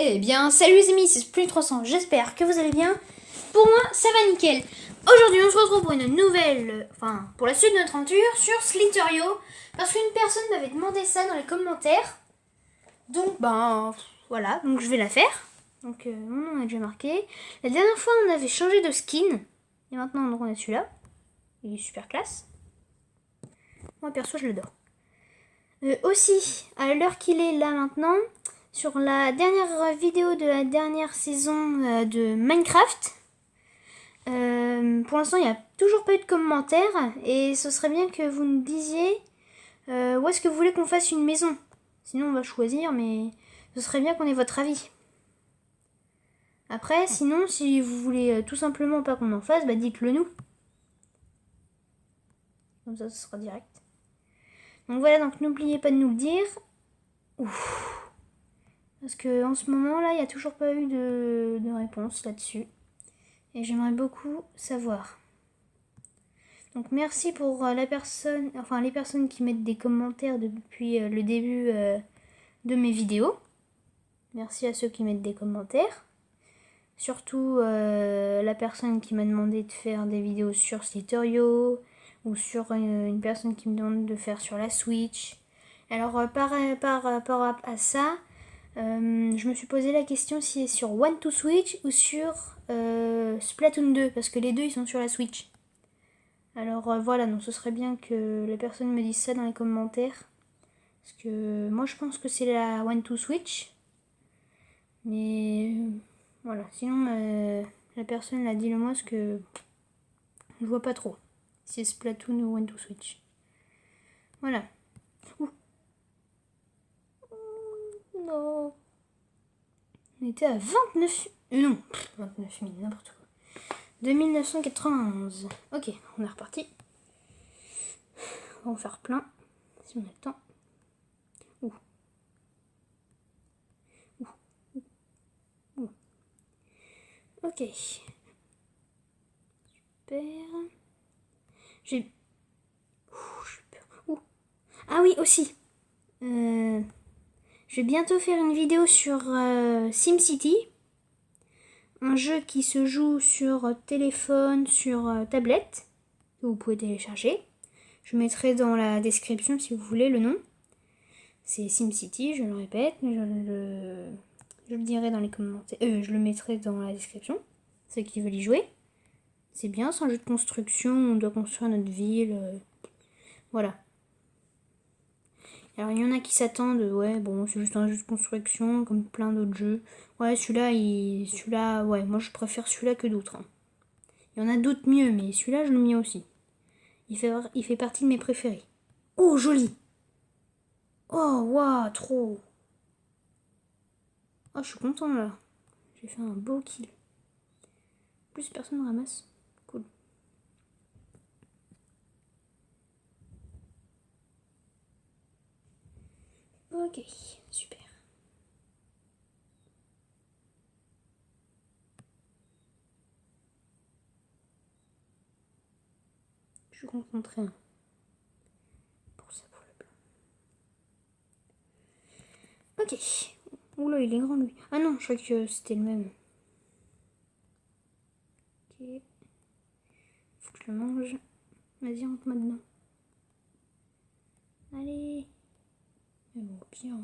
Eh bien, salut les amis, c'est Split300, j'espère que vous allez bien. Pour moi, ça va nickel. Aujourd'hui, on se retrouve pour une nouvelle, pour la suite de notre aventure sur Slither.io. Parce qu'une personne m'avait demandé ça dans les commentaires. Donc, voilà, donc je vais la faire. Donc, mon nom est déjà marqué. La dernière fois, on avait changé de skin. Et maintenant, donc, on a celui-là. Il est super classe. Moi, perso, je l'adore. Aussi, à l'heure qu'il est là maintenant, sur la dernière vidéo de la dernière saison de Minecraft, pour l'instant il n'y a toujours pas eu de commentaires et ce serait bien que vous nous disiez où est-ce que vous voulez qu'on fasse une maison. Sinon on va choisir, mais ce serait bien qu'on ait votre avis. Après, sinon, si vous voulez tout simplement pas qu'on en fasse, dites-le nous. Comme ça, ce sera direct. Donc voilà, donc n'oubliez pas de nous le dire. Ouf. Parce que en ce moment là, il n'y a toujours pas eu de réponse là-dessus. Et j'aimerais beaucoup savoir. Donc merci pour les personnes qui mettent des commentaires depuis le début de mes vidéos. Merci à ceux qui mettent des commentaires. Surtout la personne qui m'a demandé de faire des vidéos sur Slither.io ou sur une personne qui me demande de faire sur la Switch. Alors par rapport à ça, je me suis posé la question si c'est sur One to Switch ou sur Splatoon 2, parce que les deux ils sont sur la Switch. Alors voilà, donc ce serait bien que les personnes me disent ça dans les commentaires. Parce que moi je pense que c'est la One to Switch. Mais voilà, sinon la personne l'a dit le moi parce que je vois pas trop si c'est Splatoon ou One to Switch. Voilà. Ouh. Non. On était à 29... non, 29 000, n'importe quoi. 2991. Ok, on est reparti. On va en faire plein, si on a le temps. Ouh. Ouh. Ouh. Ok. Super. J'ai... Ouh. Ah oui, aussi. Je vais bientôt faire une vidéo sur SimCity. Un jeu qui se joue sur téléphone, sur tablette, que vous pouvez télécharger. Je mettrai dans la description si vous voulez le nom. C'est SimCity, je le répète, mais je le dirai dans les commentaires. Je le mettrai dans la description. Ceux qui veulent y jouer. C'est bien, c'est un jeu de construction, on doit construire notre ville. Voilà. Alors il y en a qui s'attendent, ouais, bon, c'est juste un jeu de construction, comme plein d'autres jeux. Ouais, celui-là, ouais, moi je préfère celui-là que d'autres. Hein. Il y en a d'autres mieux, mais celui-là, je le mets aussi. Il fait partie de mes préférés. Oh, joli! Oh, waouh, trop! Oh, je suis content là. J'ai fait un beau kill. Plus personne ramasse. Cool. Ok, super. Je suis concentrée. Hein. Pour ça, pour le blanc. Ok. Oula, il est grand lui. Ah non, je crois que c'était le même. Ok. Faut que je le mange. Vas-y, rentre-moi dedans. Allez. Mais bon, bien.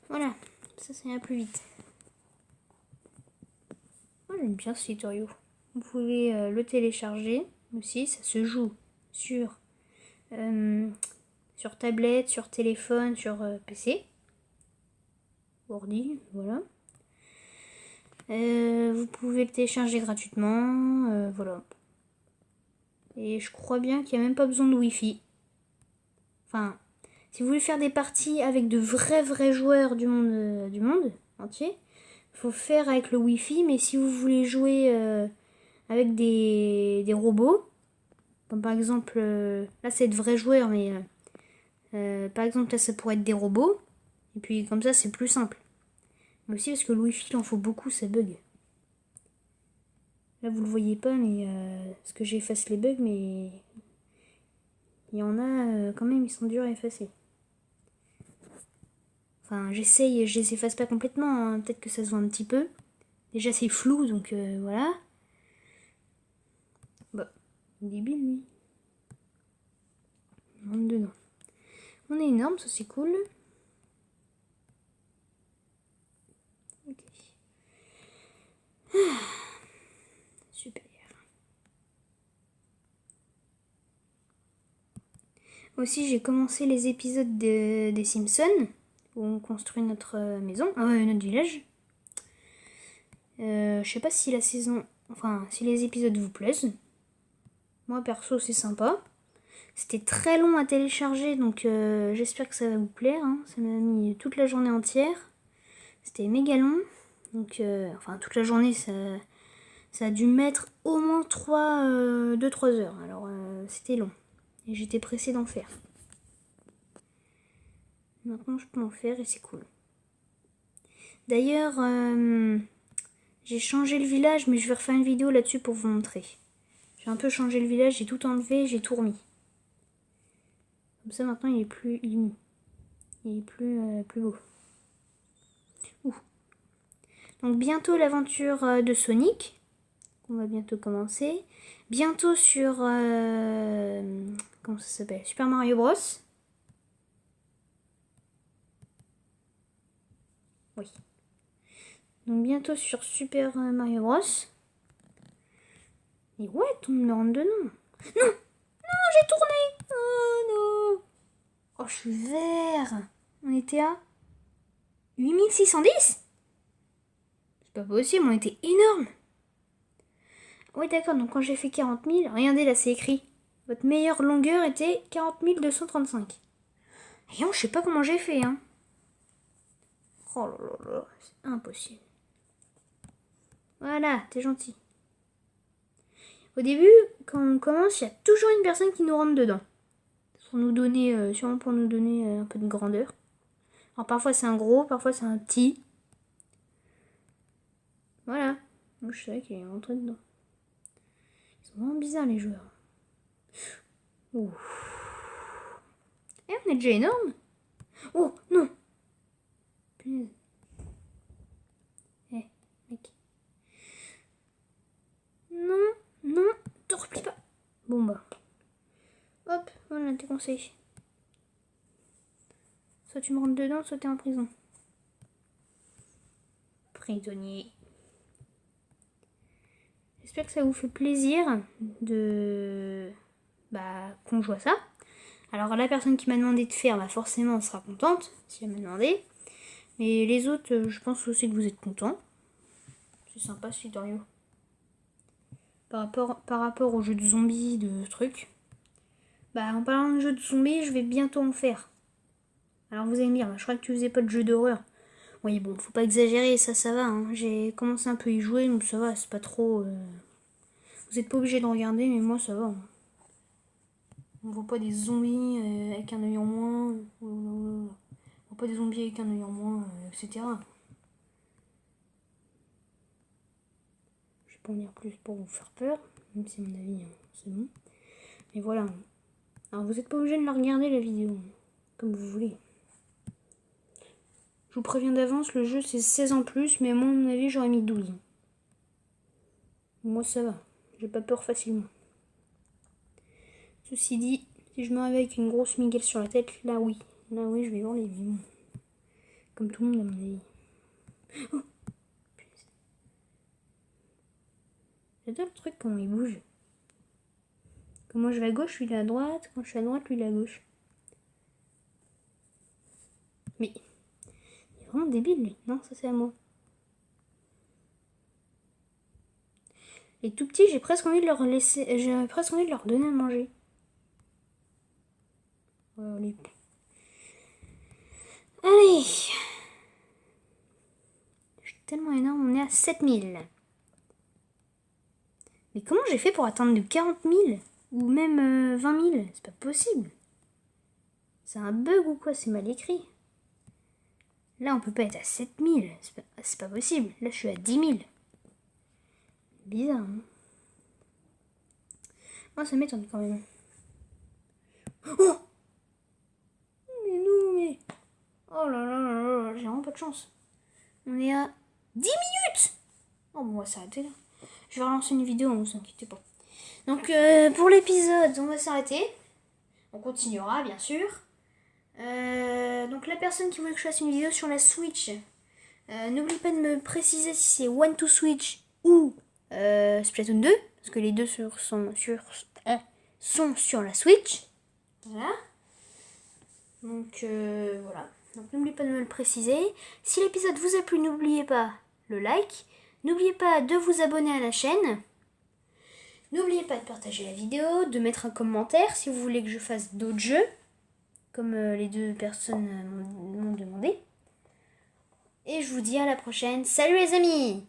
Voilà, ça ira plus vite. Moi j'aime bien ce tutoriel. Vous pouvez le télécharger aussi, ça se joue sur tablette, sur téléphone, sur PC, ordi, voilà. Vous pouvez le télécharger gratuitement, voilà. Et je crois bien qu'il n'y a même pas besoin de Wi-Fi. Enfin, si vous voulez faire des parties avec de vrais joueurs du monde entier, il faut faire avec le Wi-Fi, mais si vous voulez jouer avec des robots, comme par exemple, là c'est de vrais joueurs, mais par exemple là ça pourrait être des robots, et puis comme ça c'est plus simple. Mais aussi parce que le Wi-Fi il en faut beaucoup, ça bug. Là vous le voyez pas, mais parce que j'efface les bugs, mais il y en a quand même, ils sont durs à effacer. Enfin, j'essaye, je les efface pas complètement, hein. Peut-être que ça se voit un petit peu. Déjà, c'est flou, donc voilà. Bah, débile, lui. On rentre dedans. On est énorme, ça c'est cool. Ok. Super. Aussi, j'ai commencé les épisodes des Simpsons, où on construit notre maison, notre village. Je sais pas si la saison, enfin, si les épisodes vous plaisent. Moi, perso, c'est sympa. C'était très long à télécharger, donc j'espère que ça va vous plaire. Hein. Ça m'a mis toute la journée entière. C'était méga long. Donc, enfin, toute la journée, ça a dû mettre au moins 2-3 heures. Alors, c'était long. Et j'étais pressée d'en faire. Maintenant, je peux en faire et c'est cool. D'ailleurs, j'ai changé le village, mais je vais refaire une vidéo là-dessus pour vous montrer. J'ai un peu changé le village, j'ai tout enlevé, j'ai tout remis. Comme ça, maintenant, il est plus plus beau. Ouh. Donc, bientôt l'aventure de Sonic. On va bientôt commencer. Bientôt sur... comment ça s'appelle? Super Mario Bros. Oui. Donc bientôt sur Super Mario Bros. Et ouais, on me rentre dedans. Non! Non, j'ai tourné! Oh non! Oh, je suis vert! On était à 8610? C'est pas possible, on était énorme! Oui, d'accord, donc quand j'ai fait 40 000, regardez là, c'est écrit. Votre meilleure longueur était 40 235. Rien, je sais pas comment j'ai fait, hein. Oh là là là, c'est impossible. Voilà, t'es gentil. Au début, quand on commence, il y a toujours une personne qui nous rentre dedans. Pour nous donner, sûrement pour nous donner un peu de grandeur. Alors parfois c'est un gros, parfois c'est un petit. Voilà. Moi je savais qu'il est rentré dedans. Ils sont vraiment bizarres les joueurs. Ouh. Eh, on est déjà énorme. Oh non. Punaise. Eh, mec. Non, non, te replie pas. Bon bah. Hop, voilà tes conseils. Soit tu me rentres dedans, soit t'es en prison. Prisonnier. J'espère que ça vous fait plaisir de qu'on joue à ça. Alors la personne qui m'a demandé de faire, forcément sera contente si elle m'a demandé. Mais les autres, je pense aussi que vous êtes contents. C'est sympa ce tutoriel. Par rapport au jeu de zombies, de trucs. En parlant de jeu de zombies, je vais bientôt en faire. Alors vous allez me dire, je crois que tu faisais pas de jeu d'horreur. Oui, bon, faut pas exagérer, ça va. Hein. J'ai commencé un peu à y jouer, donc ça va, c'est pas trop... Vous êtes pas obligé de regarder, mais moi ça va. Hein. On voit pas des zombies avec un œil en moins. On voit pas des zombies avec un œil en moins, etc. Je vais pas en dire plus pour vous faire peur, même si à mon avis c'est bon. Mais voilà. Alors vous êtes pas obligé de la regarder la vidéo, comme vous voulez. Je vous préviens d'avance, le jeu c'est 16 ans plus, mais à mon avis j'aurais mis 12. Moi ça va, j'ai pas peur facilement. Ceci dit, si je me réveille avec une grosse miguelle sur la tête, là oui, je vais voir les vivants. Comme tout le monde à mon avis. Oh, j'adore le truc comment il bouge. Quand moi je vais à gauche, lui il est à droite. Quand je suis à droite, lui il est à gauche. Mais il est vraiment débile lui. Non, ça c'est à moi. Les tout petits, j'ai presque envie de leur donner à manger. Allez. Allez. Je suis tellement énorme, on est à 7000. Mais comment j'ai fait pour atteindre de 40 000 ou même 20 000? C'est pas possible. C'est un bug ou quoi? C'est mal écrit. Là, on peut pas être à 7000. C'est pas possible. Là, je suis à 10 000. Bizarre, hein? Moi, ça m'étonne quand même. Oh! Mais non, mais... Oh là là là là, j'ai vraiment pas de chance. On est à 10 minutes. Oh bon, on va s'arrêter là. Je vais relancer une vidéo, ne vous inquiétez pas. Donc pour l'épisode, on va s'arrêter. On continuera bien sûr. Donc la personne qui voulait que je fasse une vidéo sur la Switch, n'oublie pas de me préciser si c'est One to Switch ou Splatoon 2, parce que les deux sont sur la Switch. Voilà. Donc voilà. Donc n'oubliez pas de me le préciser. Si l'épisode vous a plu, n'oubliez pas le like. N'oubliez pas de vous abonner à la chaîne. N'oubliez pas de partager la vidéo, de mettre un commentaire si vous voulez que je fasse d'autres jeux, comme les deux personnes m'ont demandé. Et je vous dis à la prochaine. Salut les amis!